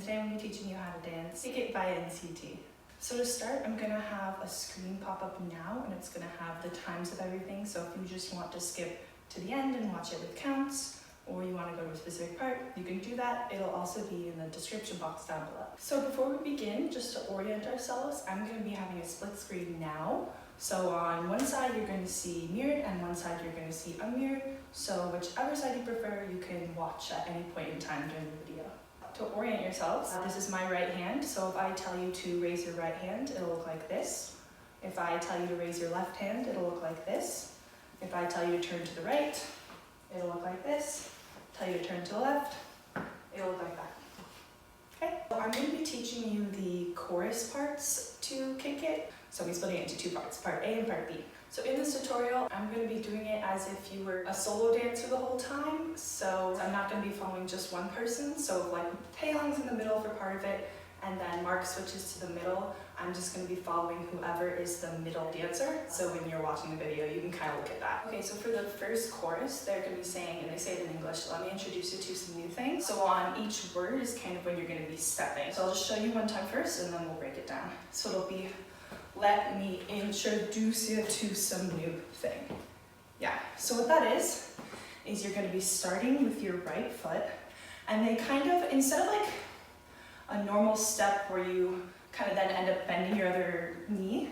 today I'm going to be teaching you how to dance Take It by NCT. So to start, I'm going to have a screen pop up now, and it's going to have the times of everything. So if you just want to skip to the end and watch it with counts, or you want to go to a specific part, you can do that. It'll also be in the description box down below. So before we begin, just to orient ourselves, I'm going to be having a split screen now. So on one side you're going to see mirrored, and one side you're going to see unmirrored. So whichever side you prefer, you can watch at any point in time during the video. To orient yourselves, this is my right hand. So if I tell you to raise your right hand, it'll look like this. If I tell you to raise your left hand, it'll look like this. If I tell you to turn to the right, it'll look like this. Tell you to turn to the left, it'll look like that. Okay, so I'm going to be teaching you the chorus parts to kick it. So we split it into two parts, part A and part B. So in this tutorial, I'm going to be doing it as if you were a solo dancer the whole time. So I'm not going to be following just one person. So like Taeyong's in the middle for part of it, and then Mark switches to the middle. I'm just going to be following whoever is the middle dancer. So when you're watching the video, you can kind of look at that. Okay, so for the first chorus, they're going to be saying, and they say it in English, let me introduce you to some new things. So on each word is kind of when you're going to be stepping. So I'll just show you one time first, and then we'll break it down. So it'll be, let me introduce you to some new thing. Yeah, so what that is you're going to be starting with your right foot, and they kind of, instead of like a normal step where you kind of then end up bending your other knee,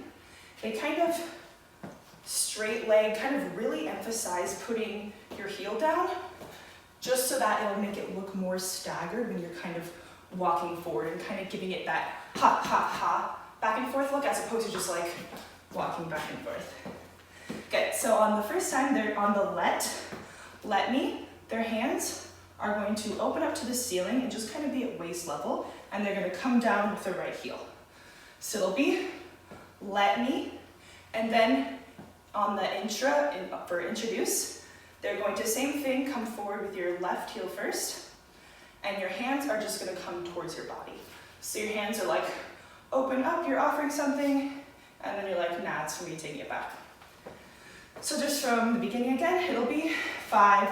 they kind of straight leg, kind of really emphasize putting your heel down, just so that it'll make it look more staggered when you're kind of walking forward and kind of giving it that ha, ha, ha, back and forth look, as opposed to just like walking back and forth. Good, so on the first time, they're on the let me, their hands are going to open up to the ceiling and just kind of be at waist level, and they're going to come down with the right heel. So it'll be let me, and then on the for introduce, they're going to, same thing, come forward with your left heel first, and your hands are just going to come towards your body. So your hands are like open up, you're offering something, and then you're like, nah, it's for me taking it back. So just from the beginning again, it'll be 5,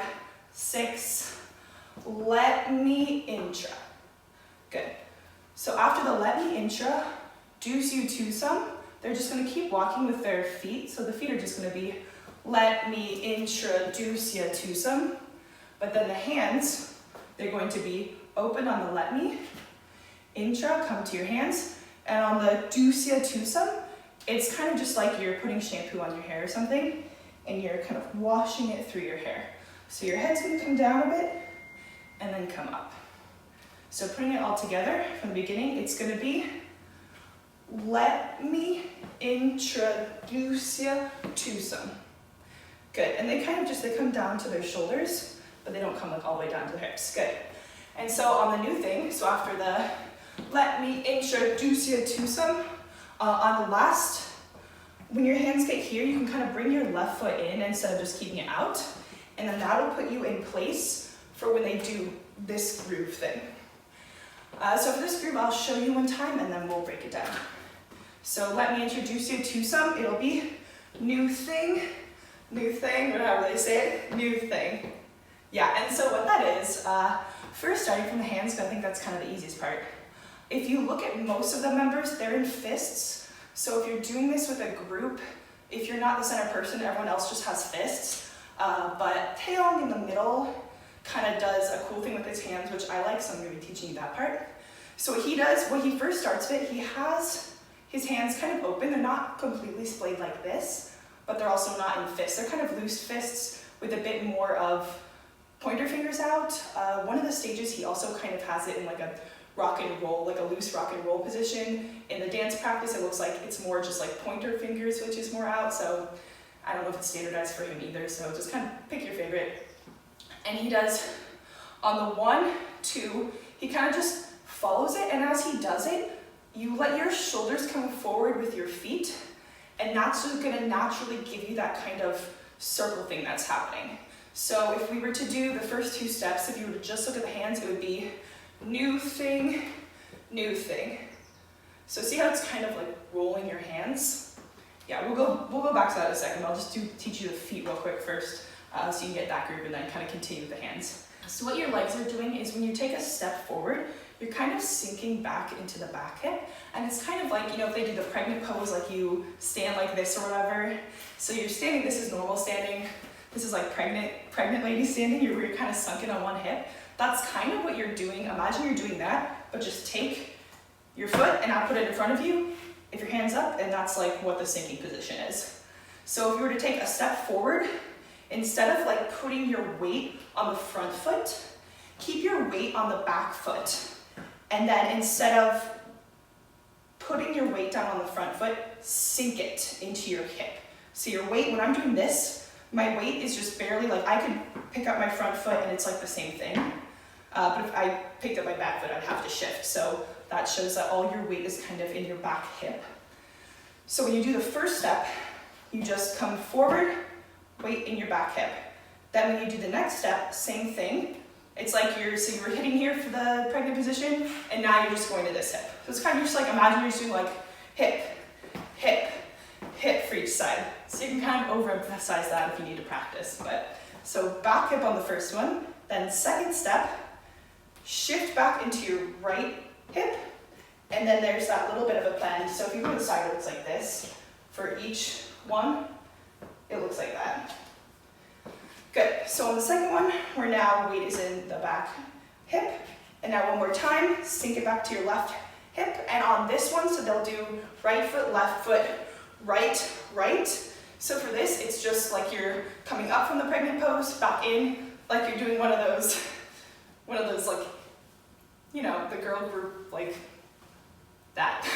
6, let me intra. Good. So after the let me intra, deuce you to some, they're just going to keep walking with their feet. So the feet are just going to be let me introduce you to some. But then the hands, they're going to be open on the let me, intra, come to your hands. And on the deuce you to some, it's kind of just like you're putting shampoo on your hair or something, and you're kind of washing it through your hair. So your head's going to come down a bit, and then come up. So putting it all together from the beginning, it's going to be, let me introduce you to some. Good, and they kind of just, they come down to their shoulders, but they don't come like all the way down to their hips. Good. And so on the new thing, so after the let me introduce you to some, on the last, when your hands get here, you can kind of bring your left foot in instead of just keeping it out, and then that'll put you in place for when they do this groove thing. So for this groove, I'll show you one time, and then we'll break it down. So let me introduce you to some, it'll be new thing, whatever they say it, new thing. Yeah, and so what that is, first starting from the hands, but I think that's kind of the easiest part. If you look at most of the members, they're in fists. So if you're doing this with a group, if you're not the center person, everyone else just has fists. But Taeyong in the middle kind of does a cool thing with his hands, which I like, so I'm going to be teaching you that part. So what he does, when he first starts it, he has his hands kind of open. They're not completely splayed like this, but they're also not in fists. They're kind of loose fists with a bit more of pointer fingers out. One of the stages, he also kind of has it in like a rock and roll, like a loose rock and roll position. In the dance practice, it looks like it's more just like pointer fingers, which is more out. So I don't know if it's standardized for him either. So just kind of pick your favorite. And he does, on the 1, 2, he kind of just follows it. And as he does it, you let your shoulders come forward with your feet. And that's just going to naturally give you that kind of circle thing that's happening. So if we were to do the first 2 steps, if you were to just look at the hands, it would be new thing, new thing. So see how it's kind of like rolling your hands? Yeah, we'll go back to that in a second. I'll just teach you the feet real quick first, so you can get that groove and then kind of continue with the hands. So what your legs are doing is when you take a step forward, you're kind of sinking back into the back hip. And it's kind of like, you know, if they do the pregnant pose, like you stand like this or whatever. So you're standing, this is normal standing. This is like pregnant lady standing, you're kind of sunken on one hip. That's kind of what you're doing. Imagine you're doing that, but just take your foot and now put it in front of you. If your hand's up, and that's like what the sinking position is. So if you were to take a step forward, instead of like putting your weight on the front foot, keep your weight on the back foot. And then instead of putting your weight down on the front foot, sink it into your hip. So your weight, when I'm doing this, my weight is just barely, like I could pick up my front foot and it's like the same thing. But if I picked up my back foot, I'd have to shift. So that shows that all your weight is kind of in your back hip. So when you do the first step, you just come forward, weight in your back hip. Then when you do the next step, same thing. It's like you were hitting here for the pregnant position, and now you're just going to this hip. So it's kind of just like, imagine you're just doing like hip, hip, hip for each side. So you can kind of overemphasize that if you need to practice. But so back hip on the first one, then second step, shift back into your right hip, and then there's that little bit of a bend. So if you go to the side, it looks like this. For each one, it looks like that. Good, so on the second one, where now weight is in the back hip, and now one more time, sink it back to your left hip, and on this one, so they'll do right foot, right, right. So for this, it's just like you're coming up from the pregnant pose, back in, like you're doing one of those like, you know, the girl group, like that.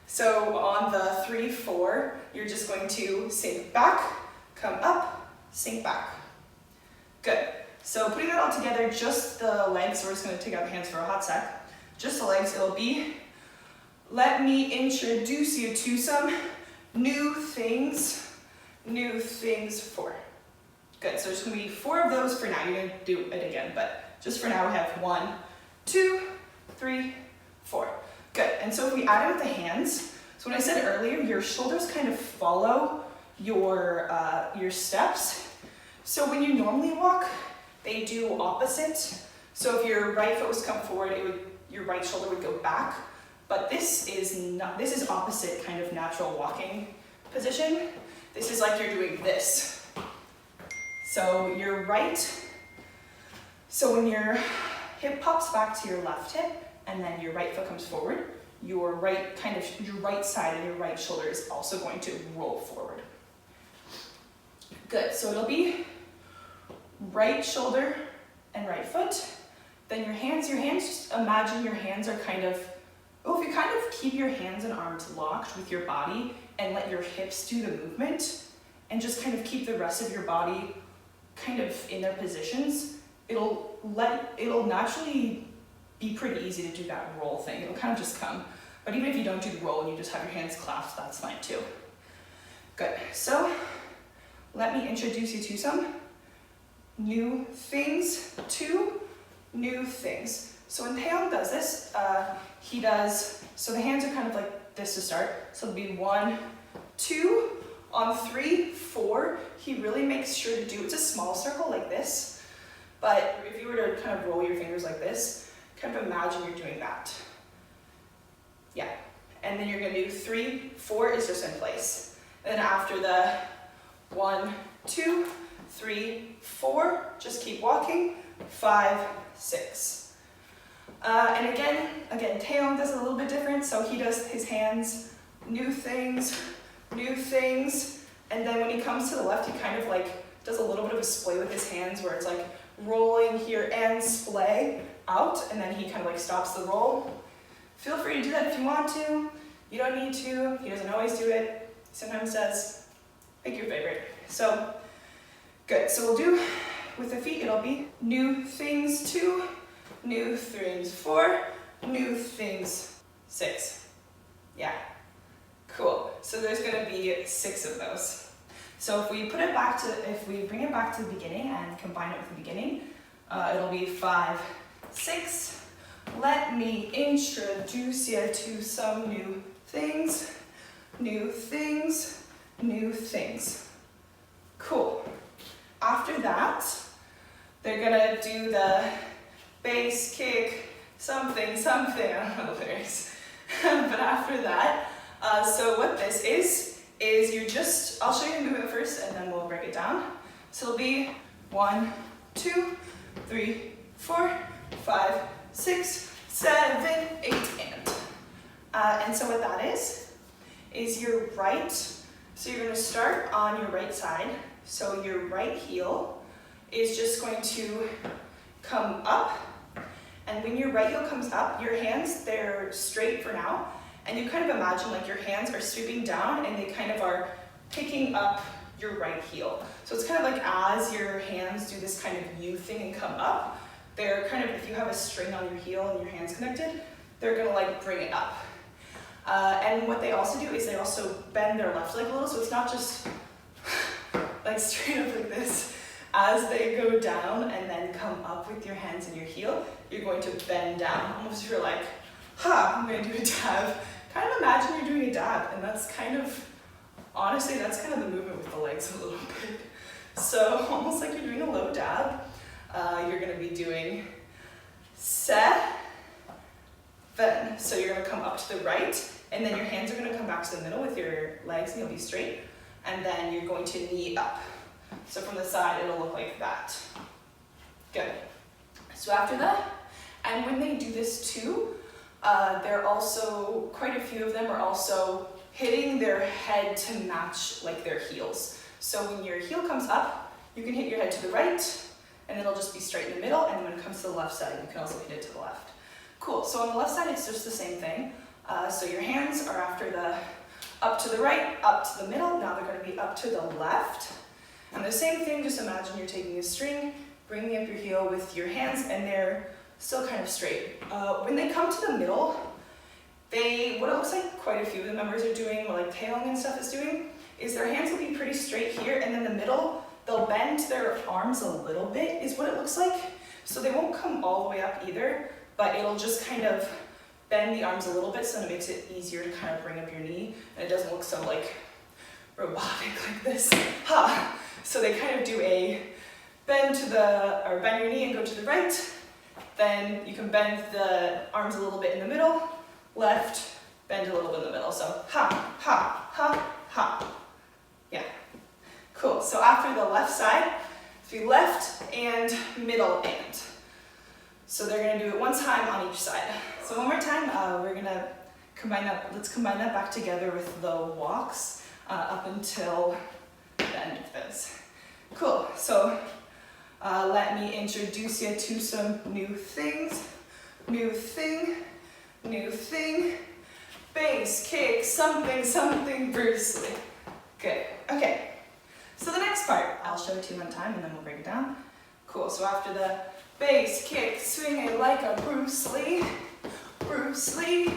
So on the 3, 4, you're just going to sink back, come up, sink back. Good. So putting that all together, just the legs, we're just going to take out the hands for a hot sec. Just the legs, it'll be, let me introduce you to some new things for. Good, so there's going to be 4 of those for now. You're going to do it again, but just for now we have 1, 2, 3, 4. Good, and so if we add in with the hands, so when I said earlier, your shoulders kind of follow your steps. So when you normally walk, they do opposite. So if your right foot was come forward, your right shoulder would go back. But this is opposite kind of natural walking position. This is like you're doing this. So your right, so when your hip pops back to your left hip, and then your right foot comes forward, your right side of your right shoulder is also going to roll forward. Good, so it'll be right shoulder and right foot. Then your hands, just imagine your hands are kind of, if you kind of keep your hands and arms locked with your body and let your hips do the movement and just kind of keep the rest of your body kind of in their positions, it'll naturally be pretty easy to do that roll thing. It'll kind of just come. But even if you don't do the roll and you just have your hands clasped, that's fine too. Good, so let me introduce you to some new things. So when Taeyong does this, so the hands are kind of like this to start. So it'll be 1, 2, on 3, 4, he really makes sure to do, it's a small circle like this, but if you were to kind of roll your fingers like this, kind of imagine you're doing that. Yeah, and then you're gonna do 3, 4 is just in place. And then after the 1, 2, 3, 4, just keep walking, 5, 6. And again, Taeyong does it a little bit different, so he does his hands, new things, and then when he comes to the left, he kind of like does a little bit of a splay with his hands where it's like rolling here and splay out, and then he kind of like stops the roll. Feel free to do that if you want to. You don't need to. He doesn't always do it. He sometimes does. Pick your favorite. So, good. So we'll do, with the feet, it'll be new things 2, new things 4, new things 6. Yeah. Cool. So there's going to be 6 of those. So if we bring it back to the beginning and combine it with the beginning, it'll be 5, 6. Let me introduce you to some new things. Cool. After that, they're gonna do the bass kick, something, something, I don't know the lyrics. But after that, so what this is you're just, I'll show you the movement first and then we'll break it down. So it'll be 1, 2, 3, 4, 5, 6, 7, 8, and so what that is your right, so you're going to start on your right side, so your right heel is just going to come up, and when your right heel comes up, your hands, they're straight for now, and you kind of imagine like your hands are sweeping down and they kind of are picking up your right heel. So it's kind of like as your hands do this kind of U thing and come up, they're kind of, if you have a string on your heel and your hands connected, they're gonna like bring it up. And what they also do is they also bend their left leg a little, so it's not just like straight up like this. As they go down and then come up with your hands and your heel, you're going to bend down. Almost if you're like, I'm gonna do a dab. Kind of imagine you're doing a dab, and that's kind of, honestly, that's kind of the movement with the legs a little bit. So almost like you're doing a low dab. You're gonna be doing seven. So you're gonna come up to the right, and then your hands are gonna come back to the middle with your legs, and you'll be straight. And then you're going to knee up. So from the side, it'll look like that. Good. So after that, and when they do this too, they're also, quite a few of them are also hitting their head to match like their heels. So when your heel comes up, you can hit your head to the right, and it'll just be straight in the middle, and when it comes to the left side, you can also hit it to the left. Cool, so on the left side, it's just the same thing. So your hands are after the up to the right, up to the middle, now they're gonna be up to the left. And the same thing, just imagine you're taking a string, bringing up your heel with your hands, and they're still kind of straight. When they come to the middle, what it looks like quite a few of the members are doing, or like Taeyong and stuff is doing, is their hands will be pretty straight here, and then the middle, they'll bend their arms a little bit, is what it looks like. So they won't come all the way up either, but it'll just kind of bend the arms a little bit, so it makes it easier to kind of bring up your knee, and it doesn't look so like robotic like this. So they kind of do a bend your knee and go to the right, then you can bend the arms a little bit in the middle, left, bend a little bit in the middle. So ha, ha, ha, ha. Yeah, cool. So after the left side, it's be left and middle and. So they're gonna do it one time on each side. So one more time, we're gonna combine that, let's combine that back together with the walks up until the end of this. Cool, so let me introduce you to some new things. New thing, bass, kick, something, something, Bruce Lee. Good, okay. So the next part, I'll show it to you one time and then we'll break it down. Cool, so after the bass, kick, swinging like a Bruce Lee, Bruce Lee,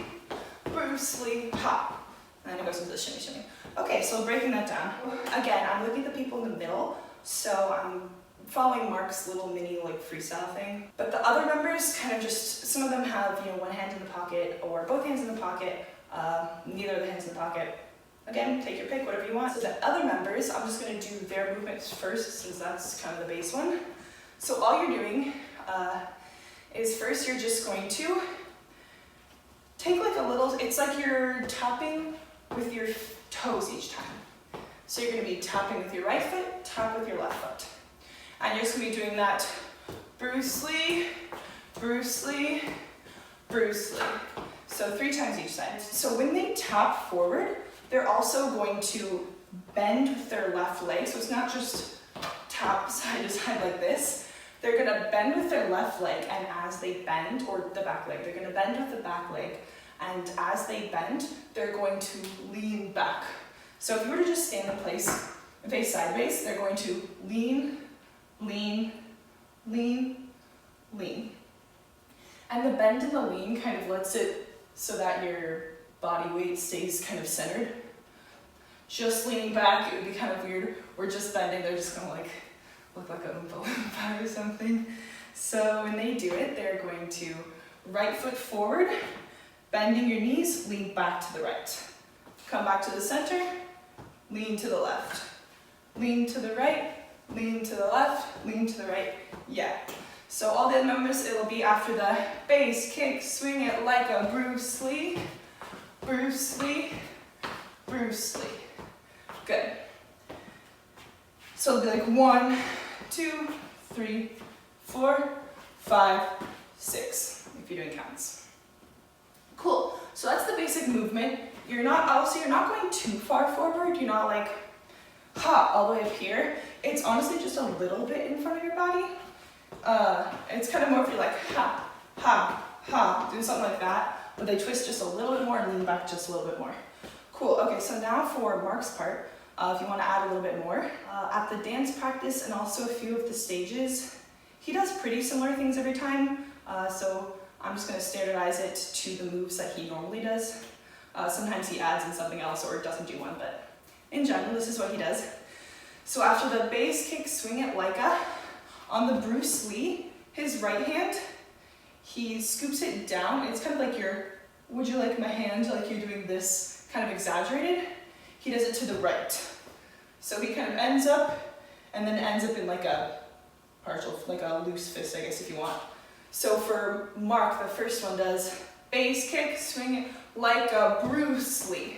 Bruce Lee, hop. And then it goes into the shimmy, shimmy. Okay, so breaking that down. Again, I'm looking at the people in the middle, so I'm following Mark's little mini like freestyle thing. But the other members kind of just, some of them have, you know, one hand in the pocket or both hands in the pocket, neither of the hands in the pocket. Again, take your pick, whatever you want. So the other members, I'm just gonna do their movements first since that's kind of the base one. So all you're doing is first you're just going to take like a little, it's like you're tapping with your toes each time. So you're gonna be tapping with your right foot, tap with your left foot. And you're just gonna be doing that Bruce Lee, Bruce Lee, Bruce Lee. So 3 times each side. So when they tap forward, they're also going to bend with their left leg. So it's not just tap side to side like this. They're gonna bend with their left leg, and as they bend, or the back leg, they're gonna bend with the back leg, and as they bend, they're going to lean back. So if you were to just stand in place and face sideways, they're going to lean, lean, lean, lean. And the bend and the lean kind of lets it so that your body weight stays kind of centered. Just leaning back, it would be kind of weird. Or just bending, they're just gonna like look like a Oompa Loompa or something. So when they do it, they're going to right foot forward, bending your knees, lean back to the right. Come back to the center, lean to the left. Lean to the right, lean to the left, lean to the right, yeah. So all the numbers, it'll be after the bass kick, swing it like a Bruce Lee, Bruce Lee, Bruce Lee. Good. So it'll be like 1, 2, 3, 4, 5, 6, if you're doing counts. Cool, so that's the basic movement. You're not going too far forward. You're not like, ha, all the way up here. It's honestly just a little bit in front of your body. It's kind of more if you're like, ha, ha, ha, do something like that, but they twist just a little bit more and lean back just a little bit more. Cool, okay, so now for Mark's part, if you want to add a little bit more. At the dance practice and also a few of the stages, he does pretty similar things every time, so I'm just going to standardize it to the moves that he normally does. Sometimes he adds in something else or doesn't do one, but in general, this is what he does. So after the bass kick, swing it like a, on the Bruce Lee, his right hand, he scoops it down. It's kind of like would you like my hand, like you're doing this kind of exaggerated. He does it to the right. So he kind of ends up and then ends up in like a partial, like a loose fist, I guess, if you want. So for Mark, the first one does bass kick, swing it like a Bruce Lee.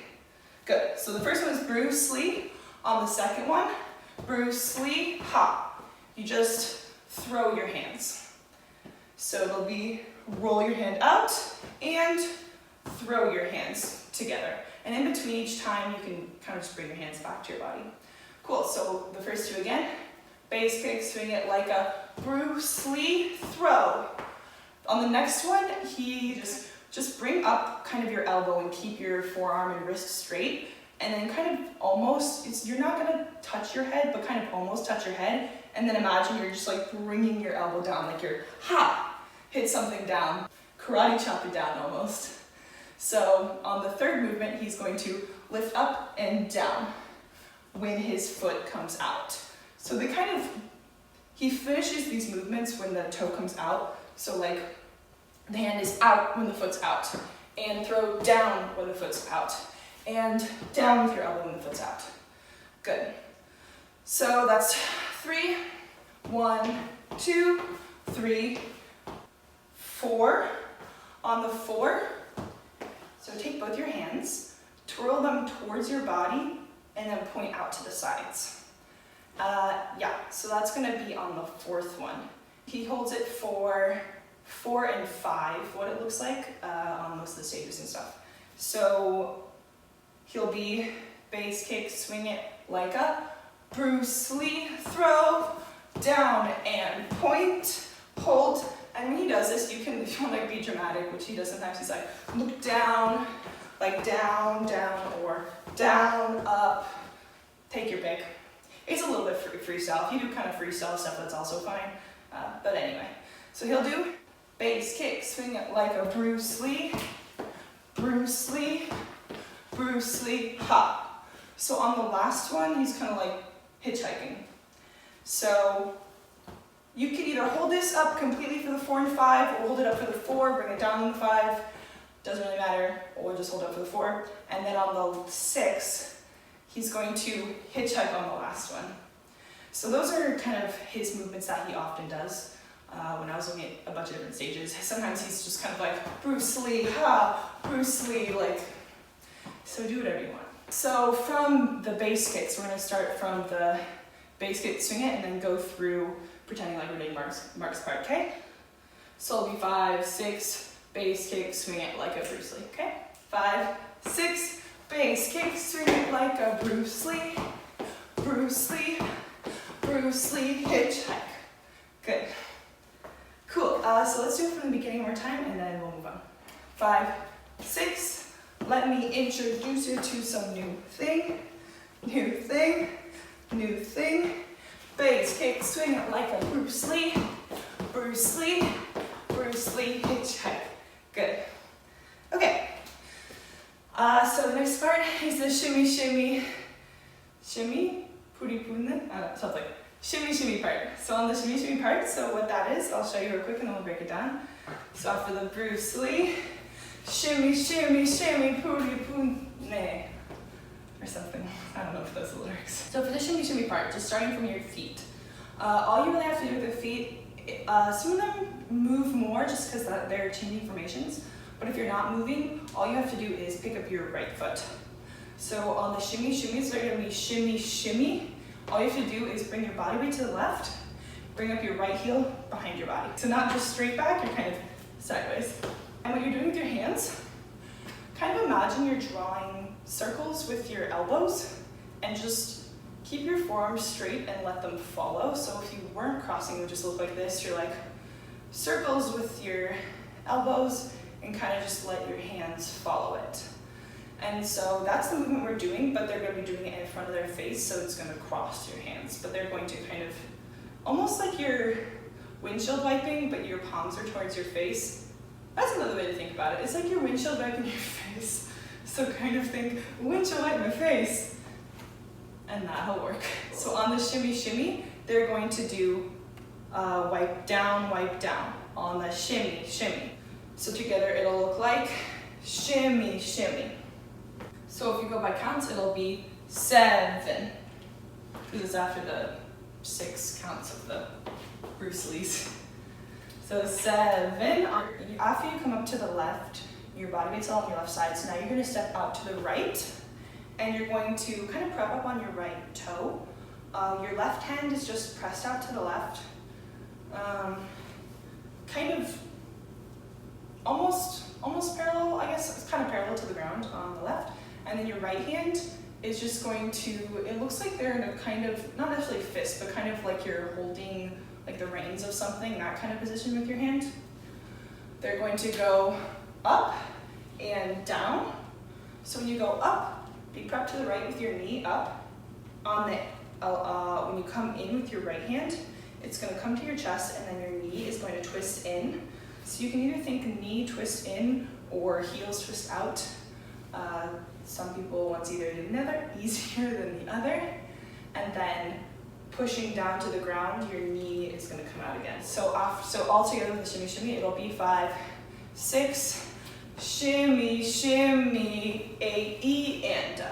Good. So the first one is Bruce Lee. On the second one, Bruce Lee, hop. You just throw your hands. So it'll be roll your hand out and throw your hands together. And in between each time, you can kind of just bring your hands back to your body. Cool, so the first two again. Bass kick, swing it like a Bruce Lee, throw. On the next one, he just bring up kind of your elbow and keep your forearm and wrist straight. And then kind of almost, you're not gonna touch your head, but kind of almost touch your head. And then imagine you're just like bringing your elbow down, like you're, ha, hit something down. Karate chop it down almost. So on the third movement, he's going to lift up and down when his foot comes out. So he finishes these movements when the toe comes out. So like the hand is out when the foot's out, and throw down when the foot's out, and down with your elbow when the foot's out. Good. So that's 3, 1, 2, 3, 4. On the 4, so take both your hands, twirl them towards your body, and then point out to the sides. Yeah, so that's gonna be on the 4th one. He holds it for 4 and 5, what it looks like on most of the stages and stuff. So he'll be bass kick, swing it like a Bruce Lee, throw, down and point, hold. And when he does this, you can, if you want to be dramatic, which he does sometimes, he's like, look down, like down, down, or down, up, take your pick. It's a little bit freestyle. If you do kind of freestyle stuff, that's also fine. But anyway, so he'll do bass kick, swing it like a Bruce Lee, Bruce Lee, Bruce Lee, hop. So on the last one, he's kind of like hitchhiking. So you can either hold this up completely for the 4 and 5, or hold it up for the 4, bring it down on the 5, doesn't really matter, or just hold it up for the 4. And then on the 6, he's going to hitchhike on the last one. So those are kind of his movements that he often does. When I was looking at a bunch of different stages, sometimes he's just kind of like, Bruce Lee, ha, Bruce Lee, like, so do whatever you want. So from the bass kicks, we're gonna start from the bass kick, swing it, and then go through pretending like we're doing Mark's part, okay? So it'll be 5, 6, bass kick, swing it like a Bruce Lee, okay? 5, 6, bass kick, swing it like a Bruce Lee, Bruce Lee, Bruce Lee, hitchhike. Good. Cool, so let's do it from the beginning one more time and then we'll move on. 5, 6, let me introduce you to some new thing, new thing, new thing. Bass kick, swing it like a Bruce Lee, Bruce Lee, Bruce Lee, hitchhike. Good. Okay. So the next part is the shimmy, shimmy, shimmy, puri punen, something. Shimmy, shimmy part. So on the shimmy, shimmy part, so what that is, I'll show you real quick and then we'll break it down. So after the Bruce Lee, shimmy, shimmy, shimmy, puri punen, or something. I don't know if that's the lyrics. So for the shimmy, shimmy part, just starting from your feet. All you really have to do with the feet, some of them move more just because they're changing formations, but if you're not moving, all you have to do is pick up your right foot. So on the shimmy shimmies, they're gonna be shimmy shimmy. All you have to do is bring your body weight to the left, bring up your right heel behind your body. So not just straight back, you're kind of sideways. And what you're doing with your hands, kind of imagine you're drawing circles with your elbows and just keep your forearms straight and let them follow. So if you weren't crossing, it would just look like this. You're like circles with your elbows and kind of just let your hands follow it. And so that's the movement we're doing, but they're going to be doing it in front of their face, so it's going to cross your hands. But they're going to kind of, almost like you're windshield wiping, but your palms are towards your face. That's another way to think about it. It's like you're windshield wiping your face. So kind of think, windshield wipe my face, and that'll work. So on the shimmy shimmy, they're going to do wipe down on the shimmy shimmy. So together it'll look like shimmy shimmy. So if you go by counts, it'll be 7, because it's after the 6 counts of the Bruce Lee's. So 7, after you come up to the left, your body weight's all on your left side, so now you're going to step out to the right, and you're going to kind of prep up on your right toe. Your left hand is just pressed out to the left, kind of almost parallel, I guess, it's kind of parallel to the ground on the left. And then your right hand is just going to, it looks like they're in a kind of, not necessarily fist, but kind of like you're holding like the reins of something, that kind of position with your hand. They're going to go up and down. So when you go up, be prepped to the right with your knee up. On the, when you come in with your right hand, it's going to come to your chest, and then your knee is going to twist in. So you can either think knee twist in or heels twist out. Some people want either the other, easier than the other. And then pushing down to the ground, your knee is going to come out again. So all together with the shimmy shimmy, it'll be 5, 6, shimmy shimmy, 8, E, and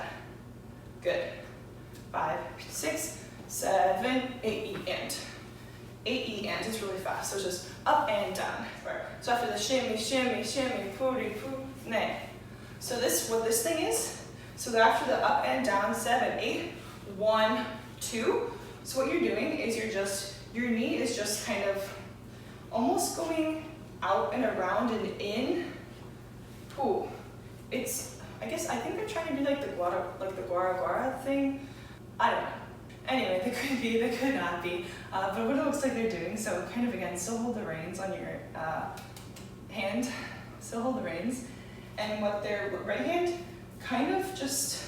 good. 5, 6, 7, 8, E, and. 8 E, and it's really fast. So it's just up and down. So after the shimmy shimmy shimmy, pooty poo, nay. So what this thing is, so after the up and down, 7, 8, 1, 2. So what you're doing is your knee is just kind of almost going out and around and in. Ooh, I think they're trying to do like the guara thing. I don't know. Anyway, they could be, they could not be. But what it looks like they're doing, so kind of again, still hold the reins on your hand, still hold the reins. And what their right hand, kind of just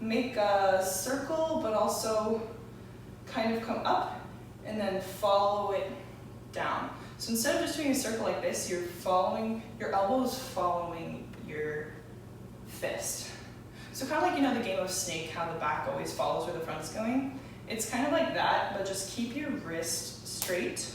make a circle, but also kind of come up and then follow it down. So instead of just doing a circle like this, you're following, your elbows following your fist. So kind of like, you know, the game of Snake, how the back always follows where the front's going. It's kind of like that, but just keep your wrist straight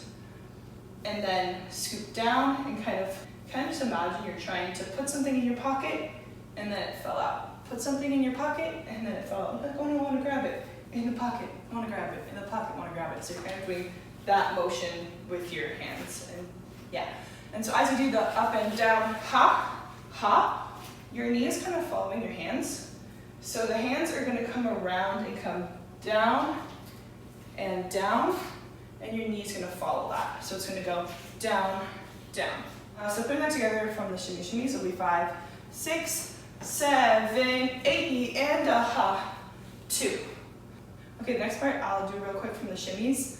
and then scoop down and kind of just imagine you're trying to put something in your pocket and then it fell out. Put something in your pocket and then it fell out. Like, oh no, I want to grab it. In the pocket, I want to grab it. In the pocket, I want to grab it. So you're kind of doing that motion with your hands. And yeah. And so as you do the up and down, ha, ha, your knee is kind of following your hands. So the hands are going to come around and come down, and your knee is going to follow that. So it's going to go down, down. So putting that together from the shimmy shimmies, it'll be 5, 6, 7, 8, and a ha, 2. Okay, the next part I'll do real quick from the shimmies,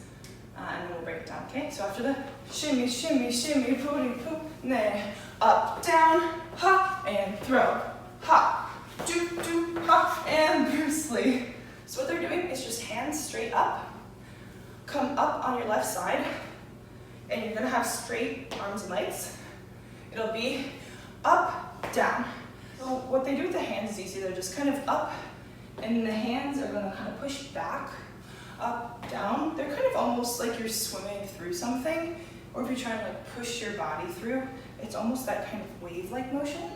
and then we'll break it down, okay? So after the shimmy, shimmy, shimmy, pooty, poo, nay, up, down, ha, and throw, ha, do, ha, and Bruce Lee. So what they're doing is just hands straight up, come up on your left side, and you're gonna have straight arms and legs. It'll be up, down. So what they do with the hands is easy. They're just kind of up, and the hands are gonna kind of push back, up, down. They're kind of almost like you're swimming through something, or if you're trying to like push your body through, it's almost that kind of wave-like motion.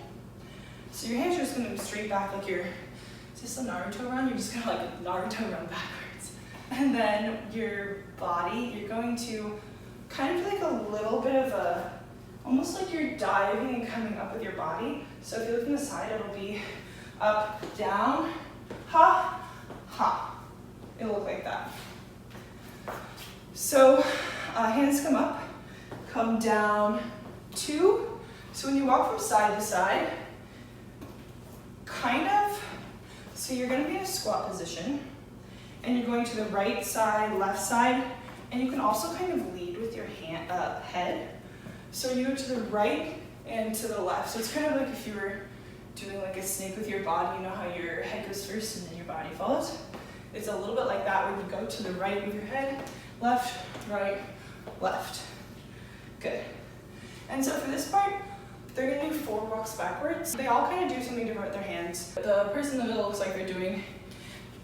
So your hands are just gonna be straight back like you're, is this a Naruto run? You're just gonna like Naruto run backwards. And then your body, you're going to kind of like a little bit of a, almost like you're diving and coming up with your body. So if you look from the side, it'll be up, down, ha, ha. It'll look like that. So hands come up, come down, 2. So when you walk from side to side, kind of, so you're going to be in a squat position, and you're going to the right side, left side, and you can also kind of lead with your head. So you go to the right and to the left. So it's kind of like if you were doing like a snake with your body, you know how your head goes first and then your body follows? It's a little bit like that, where you go to the right with your head, left, right, left. Good. And so for this part, they're gonna do 4 walks backwards. They all kind of do something different with their hands. The person in the middle looks like they're doing,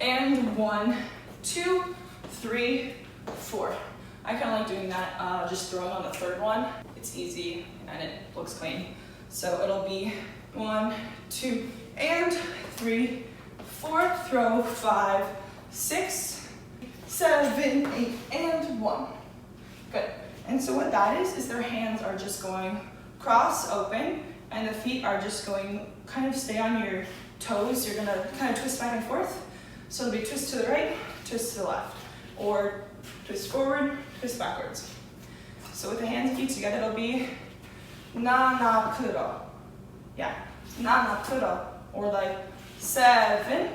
and 1, 2, 3, 4. I kind of like doing that, just throwing on the 3rd one. It's easy and it looks clean. So it'll be 1, 2, and 3, 4, throw, 5, 6, 7, 8, and 1. Good. And so what that is their hands are just going cross, open, and the feet are just going, kind of stay on your toes. You're gonna kind of twist back and forth. So it'll be twist to the right, twist to the left, or twist forward, twist backwards. So with the hands and feet together, it'll be na kuro. Yeah, na kuro, or like 7.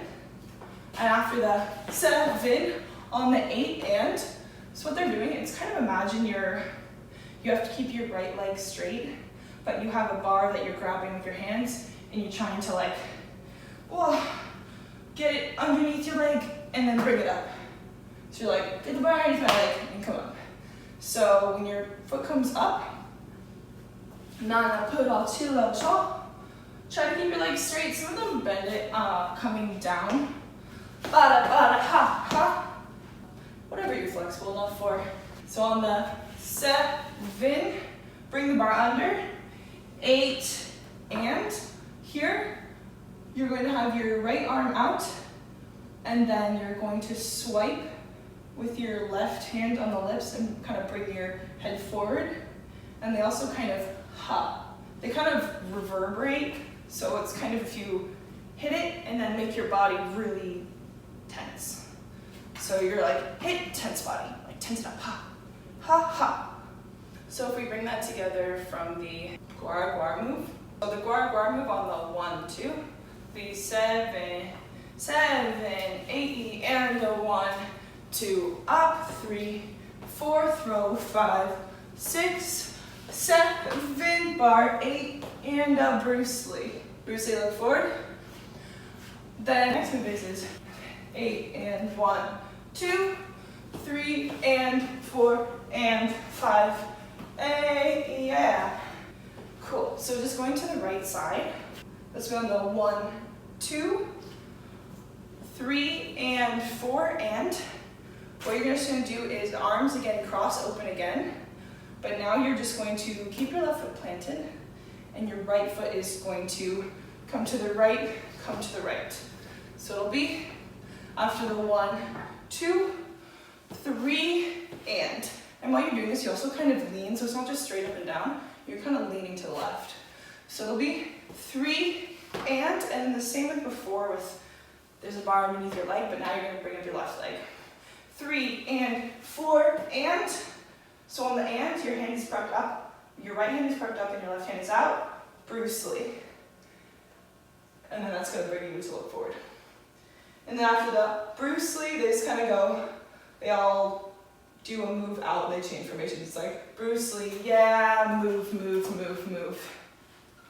And after the 7, on the 8 and, so what they're doing, it's kind of imagine you have to keep your right leg straight, but you have a bar that you're grabbing with your hands, and you're trying to like, whoa, get it underneath your leg, and then bring it up. So you're like, get the bar underneath my leg, and come up. So when your foot comes up, na put all chilo cho. Try to keep your legs straight. Some of them bend it, coming down. Bada bada ha ha. Whatever you're flexible enough for. So on the 7, bring the bar under. 8, and here you're going to have your right arm out, and then you're going to swipe with your left hand on the lips and kind of bring your head forward. And they also kind of they kind of reverberate, so it's kind of if you hit it and then make your body really tense. So you're like, hit, tense body, like tense it up, ha, ha, ha. So if we bring that together from the guar guar move, so the guar guar move on the 1, 2, be 7, 7, 8, and a 1, 2, up, 3, 4, throw, 5, 6, 7, bar, 8, and a Bruce Lee. Bruce Lee, look forward. The next move is 8, and 1, 2, 3, and 4, and 5, 8, yeah. Cool, so just going to the right side. Let's go on the 1, 2, 3, and 4, and what you're just going to do is arms again, cross, open again. But now you're just going to keep your left foot planted, and your right foot is going to come to the right, come to the right. So it'll be after the 1, 2, 3, and. And while you're doing this, you also kind of lean, so it's not just straight up and down, you're kind of leaning to the left. So it'll be 3, and the same with before with, there's a bar underneath your leg, but now you're going to bring up your left leg. 3, and 4, and. So on the and, your hand is prepped up, your right hand is prepped up, and your left hand is out. Bruce Lee. And then that's going to bring you to look forward. And then after the Bruce Lee, they just kind of go, they all do a move out, and they change formations. It's like, Bruce Lee, yeah, move, move, move, move.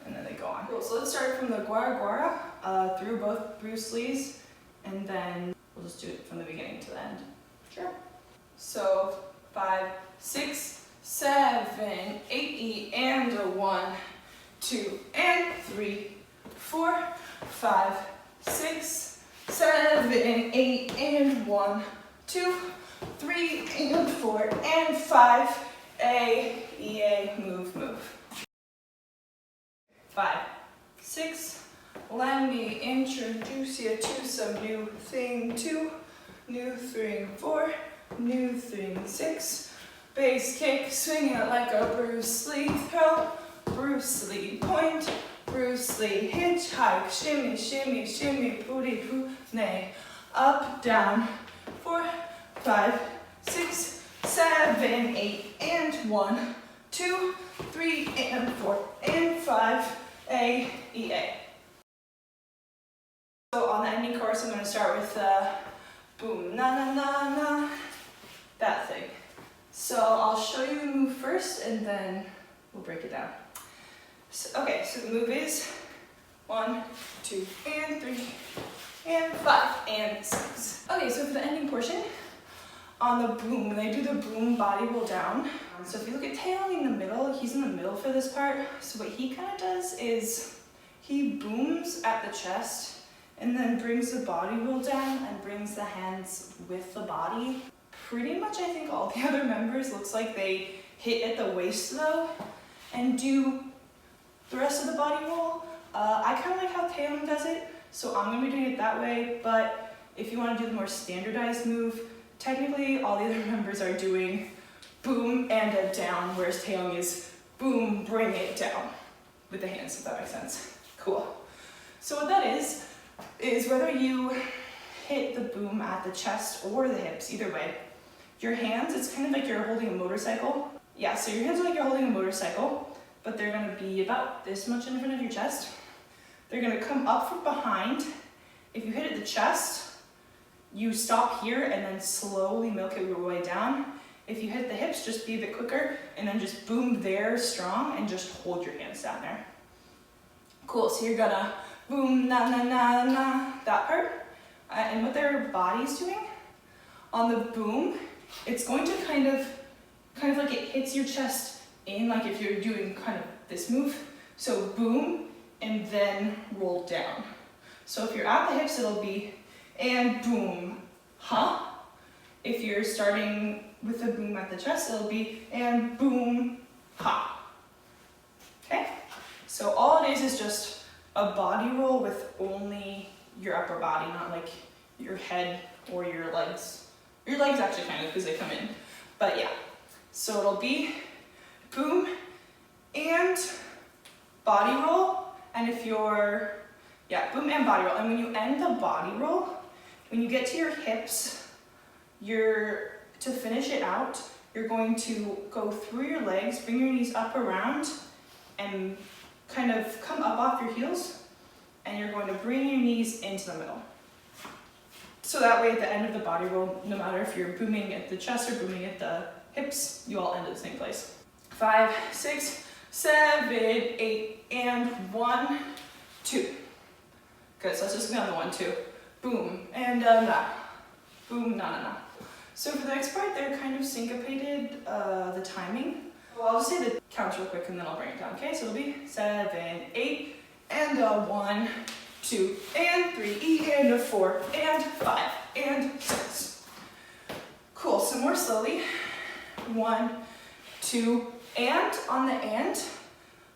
And then they go on. Cool, so let's start from the guara guara, through both Bruce Lees, and then we'll just do it from the beginning to the end. Sure. So 5, 6, 7, 8, and a 1, 2, and 3, 4, 5, 6, 7, 8, and 1, 2, 3, and 4, and 5, A, move, move. 5, 6, let me introduce you to some new thing 2, new 3 and 4, new 3 and 6, bass kick, swing it like a Bruce Lee throw, Bruce Lee point, Bruce Lee hitchhike, shimmy, shimmy, shimmy, booty poo, nay, up, down, 4, 5, 6, 7, 8, and 1, 2, 3, and 4, and 5, A, E, A. So on the ending chorus, I'm going to start with boom, na na na na, that thing. So I'll show you the move first, and then we'll break it down. So, okay, so the move is 1, 2, and 3, and 5, and 6. Okay, so for the ending portion, on the boom, when they do the boom body roll down, so if you look at Taeyong in the middle, he's in the middle for this part. So what he kind of does is he booms at the chest and then brings the body roll down and brings the hands with the body. Pretty much I think all the other members looks like they hit at the waist though and do the rest of the body roll. I kind of like how Taeyong does it, so I'm going to be doing it that way, but if you want to do the more standardized move, technically all the other members are doing boom and a down, whereas Taeyong is boom, bring it down with the hands, if that makes sense. Cool. So what that is whether you hit the boom at the chest or the hips, either way, your hands, it's kind of like you're holding a motorcycle. Yeah, so your hands are like you're holding a motorcycle, but they're going to be about this much in front of your chest. They're going to come up from behind. If you hit at the chest, you stop here and then slowly milk it your way down. If you hit the hips, just be a bit quicker and then just boom there strong and just hold your hands down there. Cool, so you're gonna boom, na na na na, that part. And what their body's doing, on the boom, it's going to kind of like it hits your chest in, like if you're doing kind of this move. So boom, and then roll down. So if you're at the hips, it'll be and boom, ha. If you're starting with the boom at the chest, it'll be and boom, ha. Okay? So all it is just a body roll with only your upper body, not like your head or your legs. Your legs actually kind of, because they come in. But yeah, so it'll be boom and body roll. And if you're, yeah, boom and body roll. And when you end the body roll, when you get to your hips, to finish it out, you're going to go through your legs, bring your knees up around, and kind of come up off your heels, and you're going to bring your knees into the middle. So that way at the end of the body roll, no matter if you're booming at the chest or booming at the hips, you all end at the same place. 5, 6, 7, 8, and 1, 2. Good, so let's just go on the 1, 2. Boom, and na. Boom, na, na, na. So for the next part, they're kind of syncopated, the timing. Well, I'll just say the counts real quick and then I'll bring it down, okay? So it'll be 7, 8, and 1, 2, and 3, and 4, and 5, and 6. Cool, so more slowly. 1, 2, and on the and,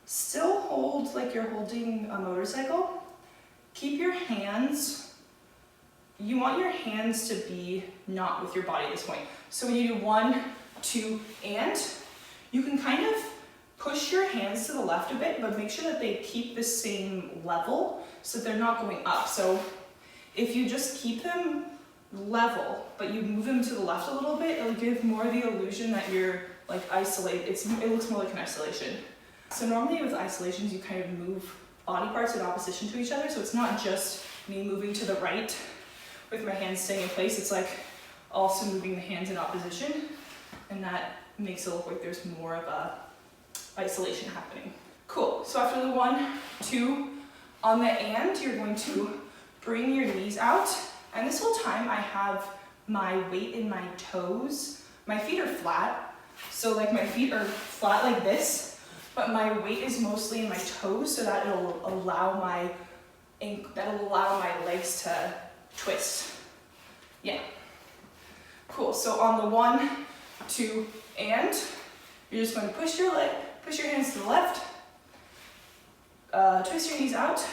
still hold like you're holding a motorcycle. Keep your hands, you want your hands to be not with your body at this point. So when you do 1, 2, and, you can kind of push your hands to the left a bit, but make sure that they keep the same level so that they're not going up. So if you just keep them level, but you move them to the left a little bit, it'll give more the illusion that you're like isolated. It looks more like an isolation. So normally with isolations, you kind of move body parts in opposition to each other. So it's not just me moving to the right with my hands staying in place. It's like also moving the hands in opposition, and that makes it look like there's more of a isolation happening. Cool, so after the 1, 2, on the and, you're going to bring your knees out, and this whole time I have my weight in my toes. My feet are flat, so like my feet are flat like this, but my weight is mostly in my toes, so that it'll allow my legs to twist. Yeah. Cool, so on the 1, 2, and, you're just going to push your hands to the left, twist your knees out,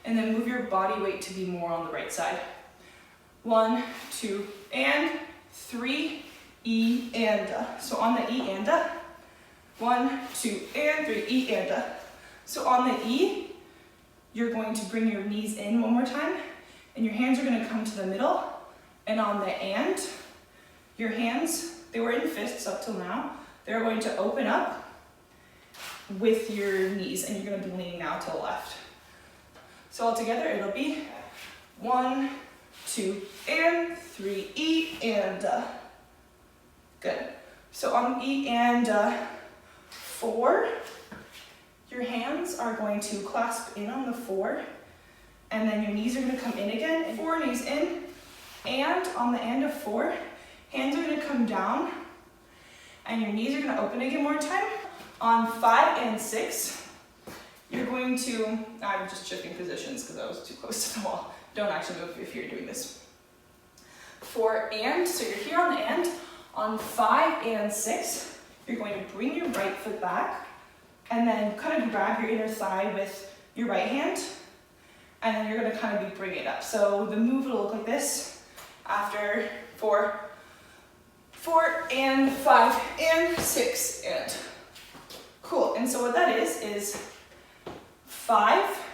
and then move your body weight to be more on the right side. 1, 2, and 3, E, and So on the E and 1, 2, and 3, E, and So on the E, you're going to bring your knees in one more time, and your hands are going to come to the middle. And on the and, your hands, they were in fists up till now, they're going to open up with your knees, and you're going to be leaning now to the left. So all together, it'll be 1, 2, and 3, E, and Good. So on E and 4, your hands are going to clasp in on the 4, and then your knees are going to come in again. 4 knees in, and on the end of 4, hands are going to come down, and your knees are going to open again more time. On 5 and 6, you're going to, I'm just shifting positions because I was too close to the wall. Don't actually move if you're doing this. 4 and, so you're here on the and. On 5 and 6, you're going to bring your right foot back, and then kind of grab your inner thigh with your right hand, and then you're going to kind of bring it up. So the move will look like this after 4 and 5 and 6 and. Cool, and so what that is 5,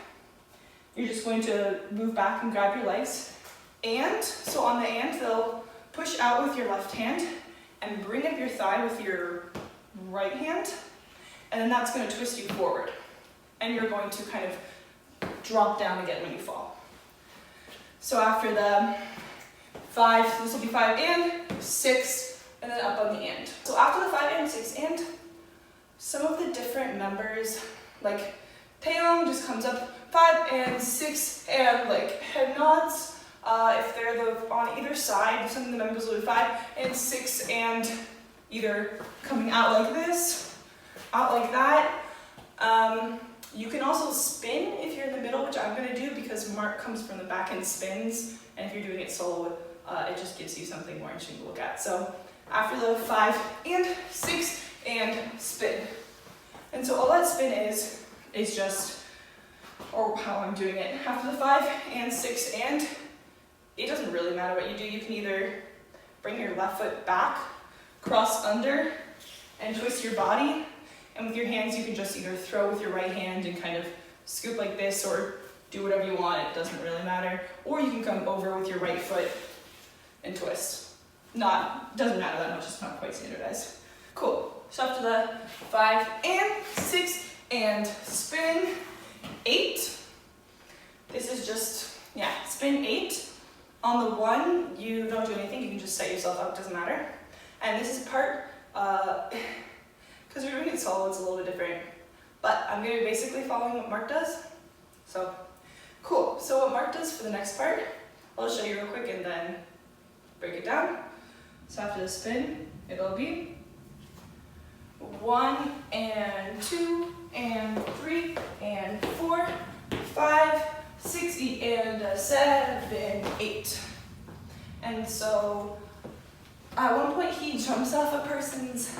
you're just going to move back and grab your legs, and, so on the and, they'll push out with your left hand, and bring up your thigh with your right hand, and then that's going to twist you forward. And you're going to kind of drop down again when you fall. So after the 5, this will be 5 and 6, and then up on the end. So after the 5 and 6 and, some of the different members, like Taeyong just comes up 5 and 6 and like head nods. If they're on either side, some of the members will be 5 and 6 and either coming out like this, out like that. You can also spin if you're in the middle, which I'm going to do because Mark comes from the back and spins, and if you're doing it solo, it just gives you something more interesting to look at. So after the 5 and 6 and spin. And so all that spin is just, or how I'm doing it, after the 5 and 6 and, it doesn't really matter what you do. You can either bring your left foot back, cross under, and twist your body. And with your hands, you can just either throw with your right hand and kind of scoop like this, or do whatever you want. It doesn't really matter. Or you can come over with your right foot and twist. Doesn't matter that much. It's not quite standardized. Cool. So after the 5 and 6 and spin 8. This is just, spin 8. On the 1, you don't do anything, you can just set yourself up, doesn't matter. And this is part, because we're doing it solo, it's a little bit different. But I'm going to be basically following what Mark does. So, cool. So what Mark does for the next part, I'll show you real quick and then break it down. So after the spin, it'll be 1 and 2 and 3 and 4, 5, 6, and 7, 8. And so at one point he jumps off a person's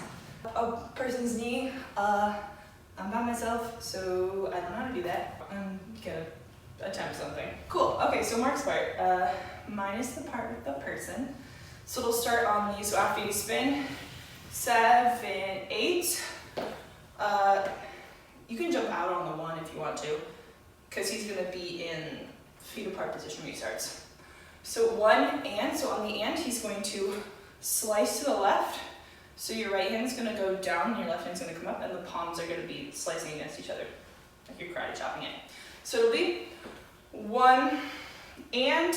knee. I'm by myself, so I don't know how to do that. I'm gonna attempt something. Cool. Okay, so Mark's part. Mine is the part with the person. So it'll start on the, so after you spin 7, 8, you can jump out on the 1 if you want to, because he's going to be in feet apart position when he starts. So 1 and, so on the and, he's going to slice to the left. So your right hand's going to go down, and your left hand's going to come up, and the palms are going to be slicing against each other, like you're karate chopping it. So it'll be 1 and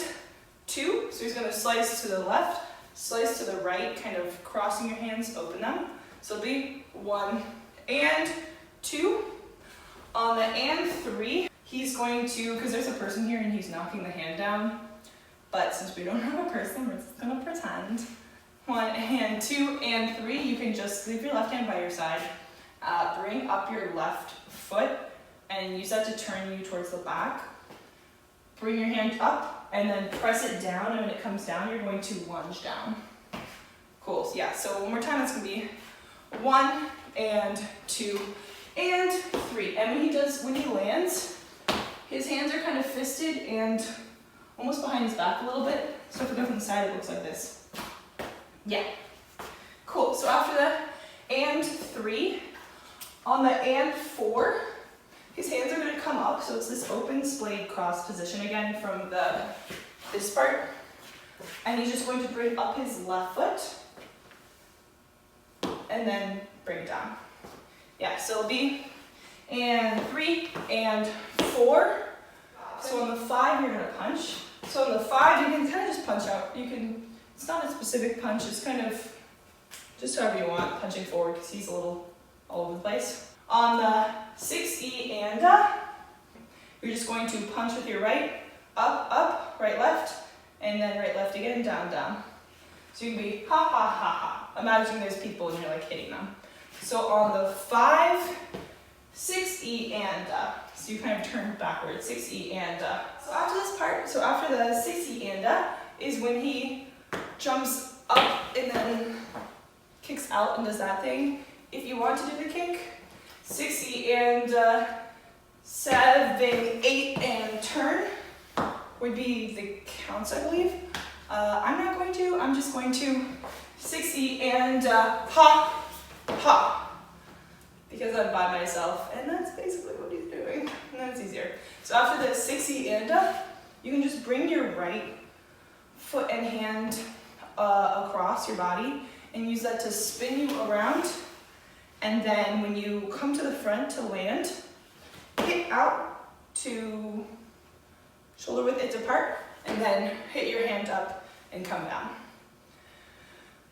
2. So he's going to slice to the left, slice to the right, kind of crossing your hands, open them. So it'll be 1 and 2. On the and 3, he's going to, because there's a person here and he's knocking the hand down, but since we don't have a person, we're just going to pretend. 1 and 2 and 3, you can just leave your left hand by your side, bring up your left foot, and use that to turn you towards the back. Bring your hand up, and then press it down, and when it comes down, you're going to lunge down. Cool, so yeah, so one more time, it's going to be 1 and 2 and 3. And when he lands, his hands are kind of fisted and almost behind his back a little bit. So if we go from the side, it looks like this. Yeah. Cool. So after the and 3, on the and 4, his hands are going to come up. So it's this open splayed cross position again from this part. And he's just going to bring up his left foot and then bring it down. Yeah, so it'll be and 3 and 4. So on the 5, you're gonna punch. So on the 5, you can kind of just punch out. It's not a specific punch, it's kind of just however you want, punching forward because he's a little all over the place. On the 6E and you're just going to punch with your right, up, up, right, left, and then right, left again, down, down. So you can be ha, ha, ha, ha. Imagine there's people and you're like hitting them. So on the 5, 6E and so you kind of turn backwards, 6E and So after this part, so after the 6E and is when he jumps up and then kicks out and does that thing. If you want to do the kick, 6E and 7, 8 and turn would be the counts, I believe. I'm not going to, I'm just going to 6E and ha, ha. Because I'm by myself, and that's basically what he's doing, and that's easier. So after the 6E and you can just bring your right foot and hand across your body and use that to spin you around. And then when you come to the front to land, hit out to shoulder width it's apart, and then hit your hand up and come down.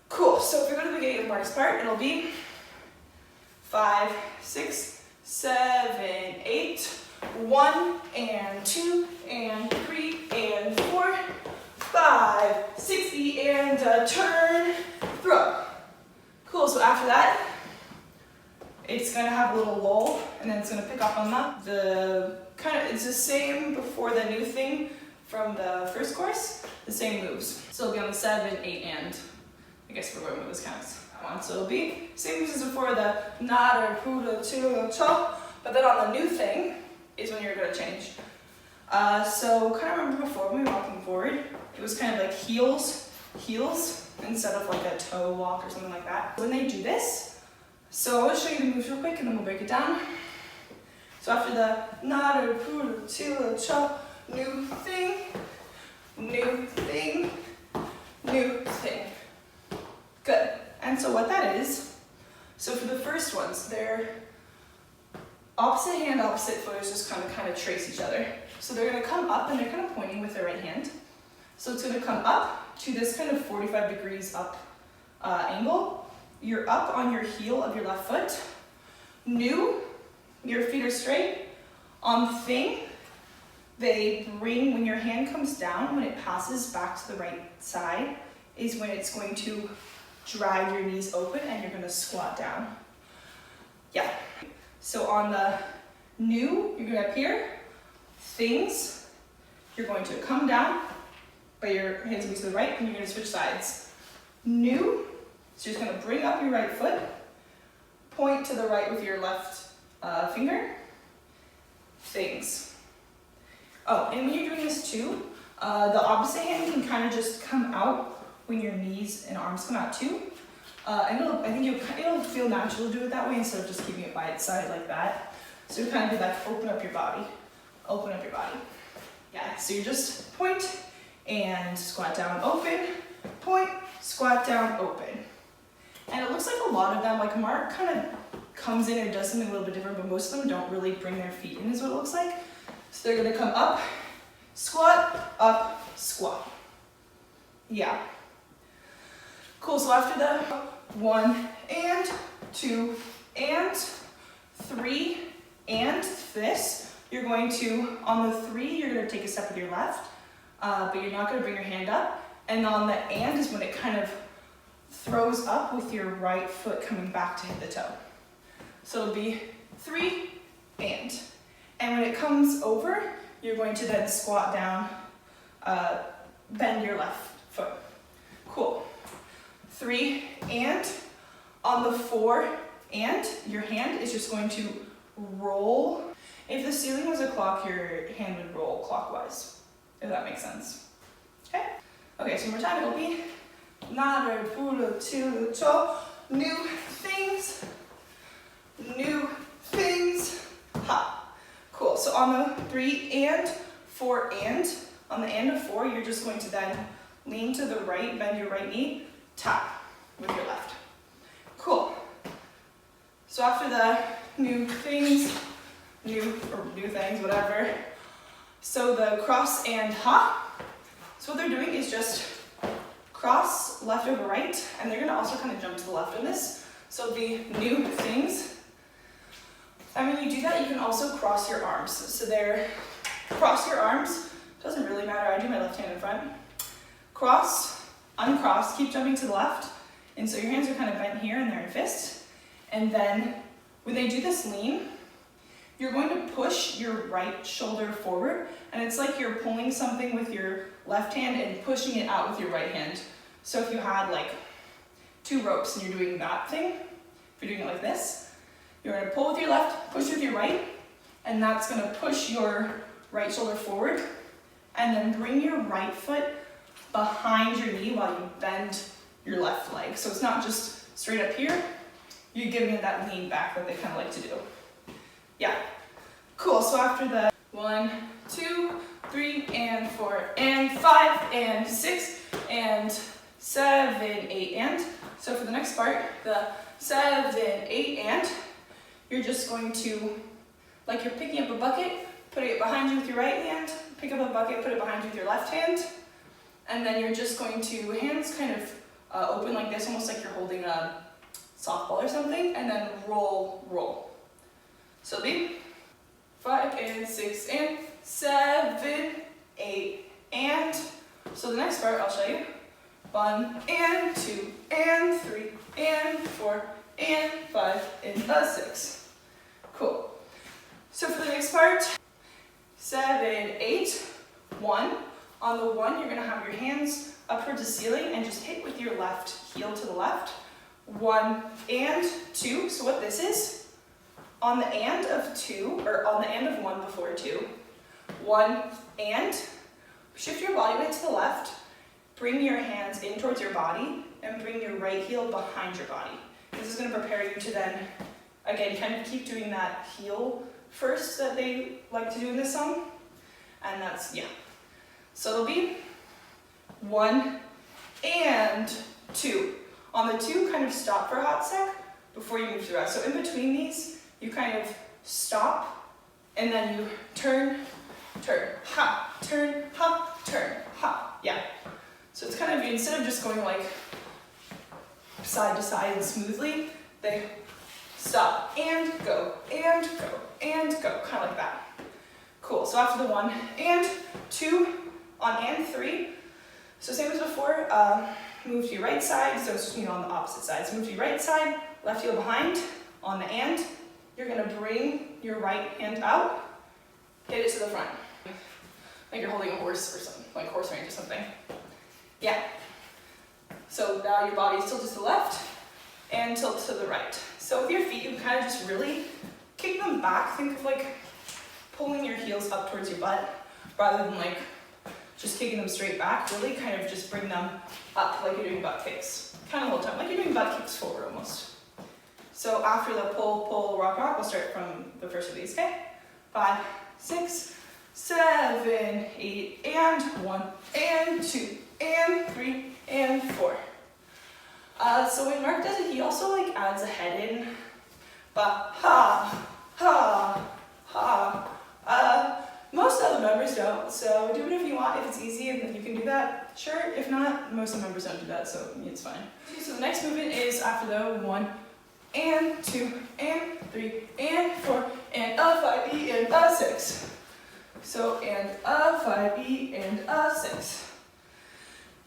Cool, so if we go to the beginning of Mark's part, it'll be 5, 6, 7, 8, 1 and 2 and 3 and 4, 5, 6E and turn, throw. Cool, so after that, it's gonna have a little lull and then it's gonna pick up on that. It's the same before the new thing from the first course, the same moves. So it'll be on the 7, 8 and, I guess we're going with this counts. So it'll be same moves as before, the nader, puda, tu, cho, but then on the new thing is when you're going to change. So kind of remember before when we were walking forward, it was kind of like heels, heels, instead of like a toe walk or something like that. When they do this, so I'll show you the moves real quick and then we'll break it down. So after the nader, puda, tu, cho, new thing, new thing, new thing. Good. And so what that is, so for the first ones, they're opposite hand, opposite foot is just kind of trace each other. So they're going to come up and they're kind of pointing with their right hand. So it's going to come up to this kind of 45 degrees up angle. You're up on your heel of your left foot. New, your feet are straight. On thing, they bring, when your hand comes down, when it passes back to the right side, is when it's going to drag your knees open and you're going to squat down. Yeah. So on the new, you're going to appear. Things, you're going to come down, but your hands will be to the right and you're going to switch sides. New, so you're just going to bring up your right foot, point to the right with your left finger. Things. Oh, and when you're doing this too, the opposite hand can kind of just come out when your knees and arms come out too. And I think it'll feel natural to do it that way instead of just keeping it by its side like that. So you kind of do that, open up your body. Open up your body. Yeah, so you just point and squat down, open, point, squat down, open. And it looks like a lot of them, like Mark kind of comes in or does something a little bit different, but most of them don't really bring their feet in is what it looks like. So they're gonna come up, squat, up, squat. Yeah. Cool, so after the 1 and 2 and 3 and this, you're going to, on the 3, you're going to take a step with your left, but you're not going to bring your hand up. And on the and is when it kind of throws up with your right foot coming back to hit the toe. So it'll be 3 and. And when it comes over, you're going to then squat down, bend your left foot. Cool. 3 and. On the 4 and, your hand is just going to roll. If the ceiling was a clock, your hand would roll clockwise. if that makes sense. Okay? Okay, so one more time, it'll be 나를 부르쳐 new things, ha. Cool, so on the 3 and 4 and, on the and of 4, you're just going to then lean to the right, bend your right knee, tap with your left. Cool. So after the new things, whatever. So the cross and ha. So what they're doing is just cross left over right, and they're gonna also kind of jump to the left in this. So the new things. And when you do that, you can also cross your arms. So they're cross your arms. Doesn't really matter. I do my left hand in front. Cross, uncross, keep jumping to the left. And so your hands are kind of bent here and they're in fists. And then when they do this lean, you're going to push your right shoulder forward, and it's like you're pulling something with your left hand and pushing it out with your right hand. So if you had like 2 ropes and you're doing that thing, if you're doing it like this, you're going to pull with your left, push with your right, and that's going to push your right shoulder forward, and then bring your right foot behind your knee while you bend your left leg. So it's not just straight up here, you're giving it that lean back that they kind of like to do. Yeah, cool. So after the 1, 2, 3, and 4, and 5, and 6, and 7, 8, and. So for the next part, the 7, 8, and, you're just going to, like you're picking up a bucket, putting it behind you with your right hand, pick up a bucket, put it behind you with your left hand, and then you're just going to, hands kind of open like this, almost like you're holding a softball or something, and then roll, roll. So be 5 and 6 and 7, 8 and. So the next part I'll show you. 1 and 2 and 3 and 4 and 5 and 6. Cool. So for the next part, 7, 8, 1. On the 1, you're going to have your hands up towards the ceiling and just hit with your left heel to the left. 1 and 2. So what this is, on the and of 2, or on the and of 1 before 2, 1 and, shift your body weight to the left, bring your hands in towards your body, and bring your right heel behind your body. This is going to prepare you to then, again, kind of keep doing that heel first that they like to do in this song, and that's, yeah. So it'll be 1 and 2. On the 2, kind of stop for a hot sec before you move to the rest. So in between these, you kind of stop, and then you turn, turn, ha, turn, ha, turn, ha. Yeah. So it's kind of, instead of just going like side to side and smoothly, they stop and go, and go, and go, kind of like that. Cool. So after the 1 and 2, on and 3, so same as before, move to your right side, so it's just, on the opposite side. So move to your right side, left heel behind, on the and, you're going to bring your right hand out, hit it to the front. Like you're holding a horse or something, like horse range or something. Yeah. So now your body is tilted to the left and tilt to the right. So with your feet, you can kind of just really kick them back. Think of like pulling your heels up towards your butt rather than like just kicking them straight back. Really kind of just bring them up like you're doing butt kicks. Kind of the whole time, like you're doing butt kicks forward almost. So after the pull, pull, rock, rock, we'll start from the first of these, okay? 5, 6, 7, 8, and 1, and 2, and 3, and 4. So when Mark does it, he also like adds a head in. But ha, ha, ha. Most other members don't, so do it if you want. If it's easy and you can do that, sure. If not, most of the members don't do that, so it's fine. Okay, so the next movement is after the 1, and 2, and 3, and 4, and a 5, E, and a 6. So, and a 5, E, and a 6.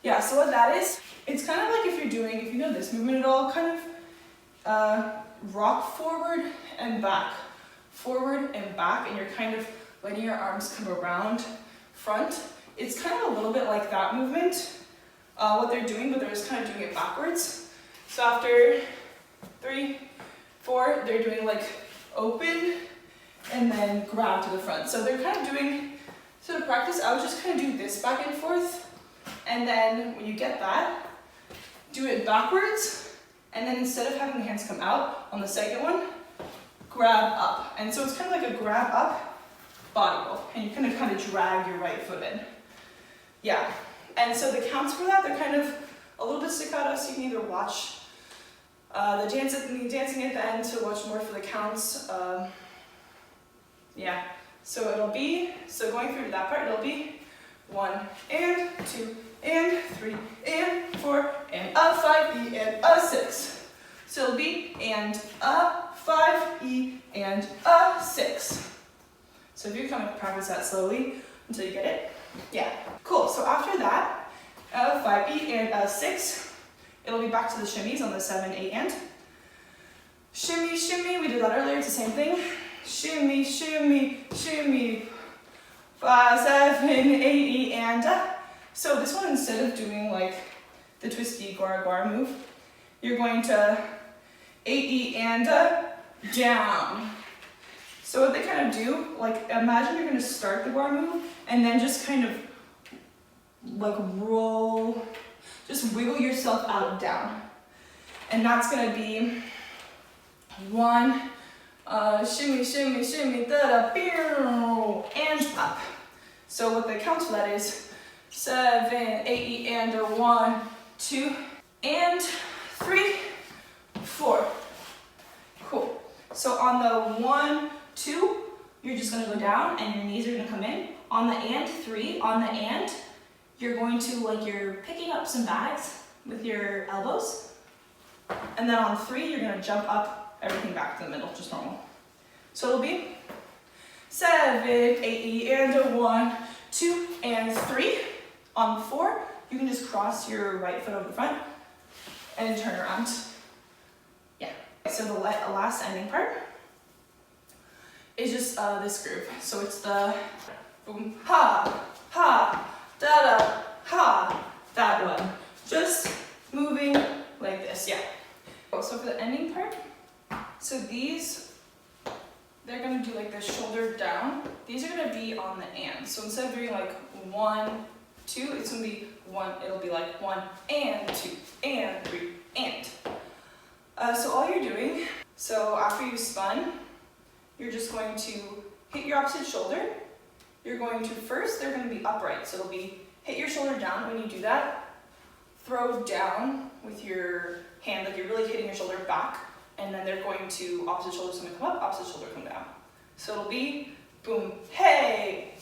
Yeah, so what that is, it's kind of like if you're doing, if you know this movement at all, kind of rock forward and back, and you're kind of letting your arms come around front. It's kind of a little bit like that movement, what they're doing, but they're just kind of doing it backwards. So after 3, 4, they're doing like open and then grab to the front. So they're kind of doing So to practice, I would just kind of do this back and forth, and then when you get that, do it backwards, and then instead of having the hands come out on the second one, grab up. And so it's kind of like a grab up body roll, and you kind of drag your right foot in. Yeah, and so the counts for that, they're kind of a little bit staccato, so you can either watch the dancing at the end to watch more for the counts. Yeah, so it'll be, so going through that part, it'll be 1 and 2 and 3 and 4 and a 5 E and a 6. So it'll be and a 5 E and a 6. So if you kind of practice that slowly until you get it. Yeah, cool. So after that, a 5 E and a 6, it'll be back to the shimmies on the 7, 8 and. Shimmy, shimmy, we did that earlier, it's the same thing. Shimmy, shimmy, shimmy, 5, 7, 8 E and a. So this one, instead of doing like the twisty guar guar move, you're going to 8 E and a, down. So what they kind of do, like imagine you're going to start the guar move and then just kind of like roll, just wiggle yourself out and down. And that's going to be 1, shimmy, shimmy, shimmy, da-da, and up. So what the counts for that is 7, 8 E and a 1, 2, and 3, 4. Cool. So on the 1, 2, you're just going to go down and your knees are going to come in. On the and 3, on the and, you're going to, like you're picking up some bags with your elbows. And then on 3, you're going to jump up everything back to the middle, just normal. So it'll be 7, 8 E and a 1, 2, and 3. On 4, you can just cross your right foot over the front and turn around. Yeah. So the last ending part is just this groove. So it's the boom, ha, ha, da da, ha, that one. Just moving like this, yeah. So for the ending part, so these, they're gonna do like the shoulder down. These are gonna be on the and. So instead of doing like 1, 2, it's gonna be 1, it'll be like 1 and 2 and 3 and. So all you're doing, so after you've spun, you're just going to hit your opposite shoulder. You're going to first, they're going to be upright. So it'll be hit your shoulder down. When you do that, throw down with your hand, like you're really hitting your shoulder back. And then they're going to, opposite shoulder's going to come up, opposite shoulder come down. So it'll be boom, hey,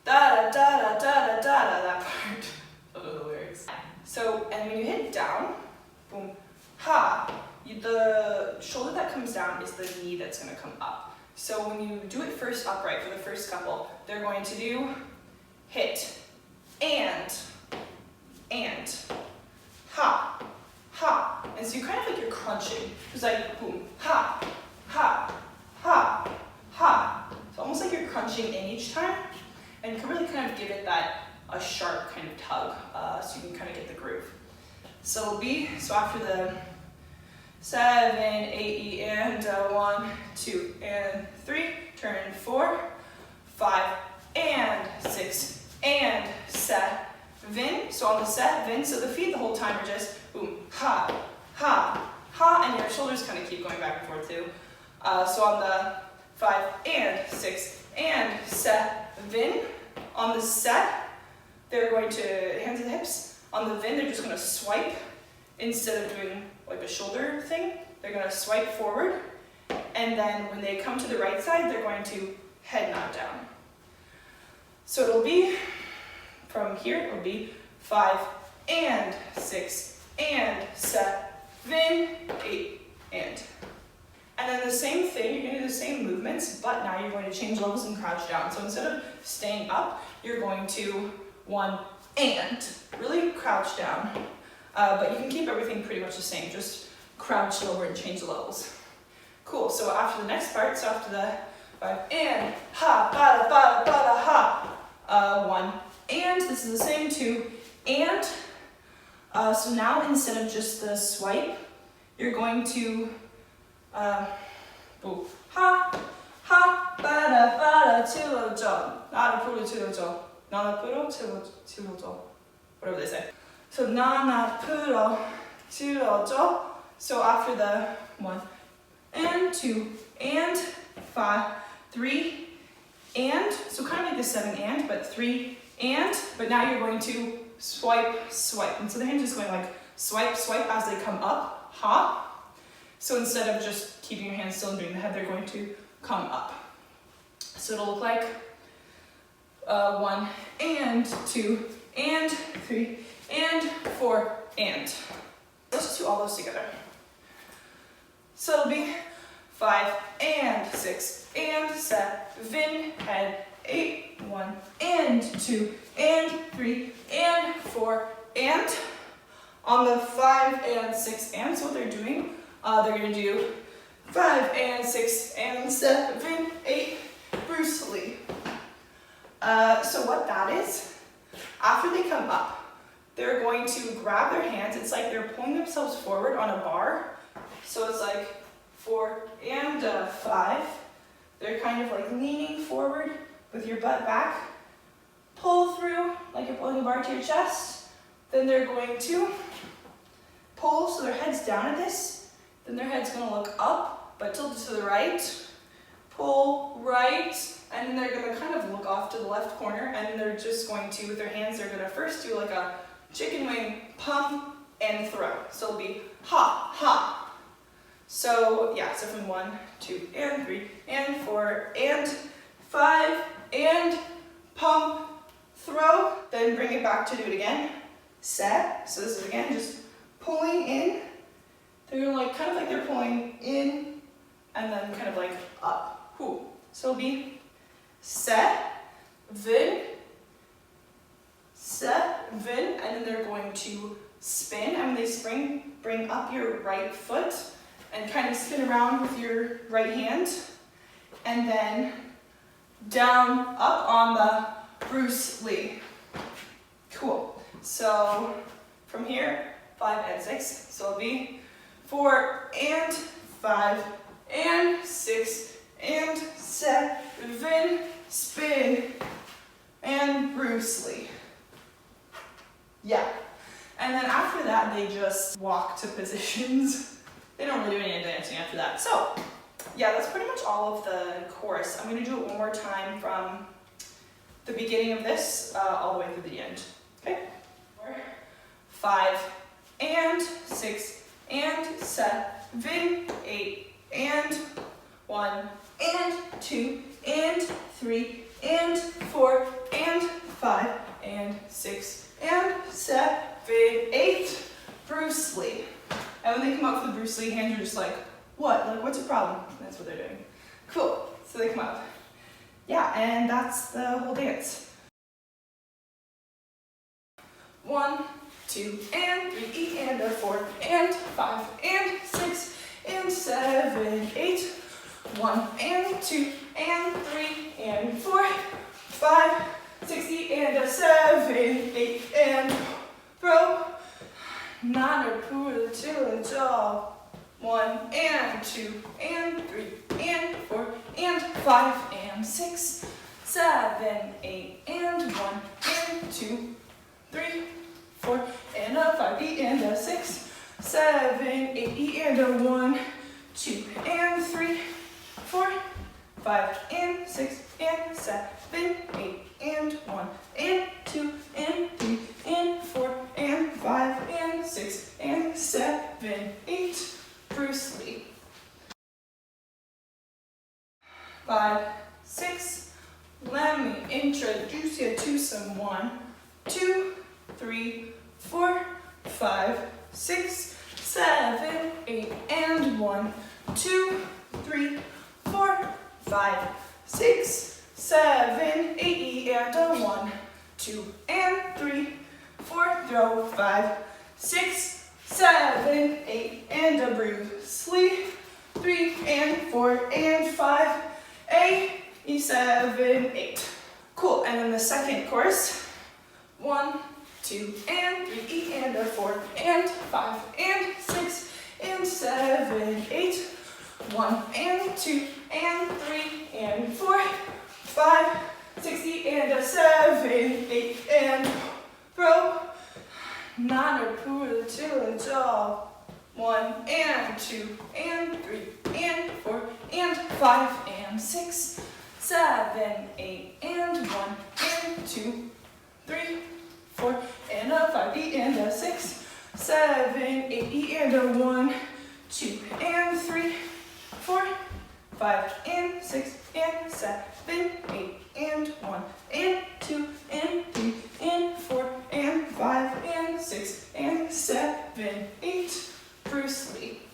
da da da da da da da, that part of the lyrics. So, and when you hit down, boom, ha, the shoulder that comes down is the knee that's going to come up. So when you do it first upright for the first couple, they're going to do hit, and, ha, ha. And so you kind of like you're crunching. It's like boom, ha, ha, ha, ha. So almost like you're crunching in each time. And you can really kind of give it a sharp kind of tug, so you can kind of get the groove. So it'll be, so after the 7, 8 E and 1, 2 and 3, turn 4, 5 and 6 and 7. So on the 7, so the feet the whole time are just boom, ha, ha, ha, and your shoulders kind of keep going back and forth too. So on the 5 and 6 and 7, on the set, they're going to hands and hips. On the vin, they're just going to swipe instead of doing like a shoulder thing. They're going to swipe forward, and then when they come to the right side, they're going to head nod down. So it'll be, from here, it'll be 5 and 6 and 7, 8 and. And then the same thing, you're going to do the same movements, but now you're going to change levels and crouch down. So instead of staying up, you're going to 1 and really crouch down. But you can keep everything pretty much the same, just crouch lower and change the levels. Cool, so after the next part, so after the 5 and, ha, bada, bada, bada, ha, 1 and, this is the same, 2 and. So now instead of just the swipe, you're going to, ha, ha, bada, bada, 찔러줘. 나를 앞으로 찔러줘. 난 앞으로 찔러줘. Whatever they say. So 난 앞으로 찔러줘. So after the 1 and 2 and 5, 3 and, so kind of like the 7 and, but 3 and, but now you're going to swipe, swipe. And so the hands just going like swipe, swipe as they come up, hop. So instead of just keeping your hands still and doing the head, they're going to come up. So it'll look like 1 and 2 and 3 and 4 and. Let's just do all those together. So it'll be 5 and 6 and 7 and 8, 1 and 2 and 3 and 4 and. On the 5 and 6 and, so what they're doing, they're going to do 5 and 6 and 7, 8, Bruce Lee. So what that is, after they come up, they're going to grab their hands. It's like they're pulling themselves forward on a bar. So it's like 4 and 5. They're kind of like leaning forward with your butt back. Pull through like you're pulling a bar to your chest. Then they're going to pull, so their head's down at this. Then their head's going to look up, but tilted to the right. Pull right, and then they're going to kind of look off to the left corner, and then they're just going to, with their hands, they're going to first do like a chicken wing pump and throw. So it'll be ha, ha. So yeah, so from 1, 2, and 3, and 4, and 5, and pump, throw, then bring it back to do it again. Set, so this is again just pulling in. They're like, kind of like they're pulling in, and then kind of like up. Whoo. So it'll be set, vin, and then they're going to spin, and when they spring, bring up your right foot, and kind of spin around with your right hand, and then down, up on the Bruce Lee. Cool. So from here, 5 and 6, so it'll be 4 and 5 and 6 and 7, spin, and Bruce Lee. Yeah. And then after that, they just walk to positions. They don't really do any dancing after that. So, yeah, that's pretty much all of the chorus. I'm going to do it one more time from the beginning of this all the way through the end. Okay? 4, 5, and 6, and 7, 8, and 1, and 2, and 3, and 4, and 5, and 6, and 7, 8, Bruce Lee. And when they come up for the Bruce Lee, hands are just like, what? Like, what's your problem? That's what they're doing. Cool. So they come up. Yeah, and that's the whole dance. 1, 2, and 3, and 4, and 5, and 6, and 7, 8, 1, and 2, and 3, and 4, 5, 6, and 7, 8, and throw. 나를 부르짖어. 1, and 2, and 3, and 4, and 5, and 6, 7, 8, and 1, and 2, 3, 4, and 5, and 6, 7, 8, and 1, 2, and 3, 4, 5, and 6, and 7, 8, and 1, and 2, and 3, and 4, and 5, and 6, and 7, 8, Bruce Lee. 5, 6, let me introduce you to some 1, 2, 3, 4, 5, 6, 7, 8, and 1, 2, 3, 4, 5, 6, 7, 8, and 1, 2, and 3, 4, throw, 5, 6, 7, 8, and a Bruce Lee, 3, and 4, and 5, 8, 7, 8. Cool, and then the second chorus, 1, 2, and 3, and 4, and 5, and 6, and 7, 8, 1, and 2, and 3, and 4, 5, 60 and a 7, 8 and throw. 9 or pull to a job. 1 and 2 and 3 and 4 and 5 and 6, 7, 8 and 1 and 2, 3, 4 and a 5 E and a 6, 7, 8 E and a 1, 2 and 3, 4, 5 and 6 and 7, 8 and 1 and 2 and 3 and 4 and 5 and 6 and 7, 8. Bruce Lee.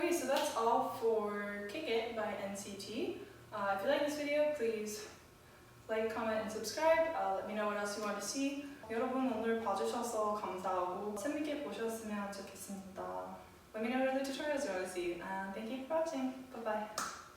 Okay, so that's all for Kick It by NCT. If you like this video, please like, comment, and subscribe. Let me know what else you want to see. 여러분 오늘 봐주셔서 감사하고 재밌게 보셨으면 좋겠습니다. Let me know what other tutorials you want to see. Thank you for watching. Bye bye.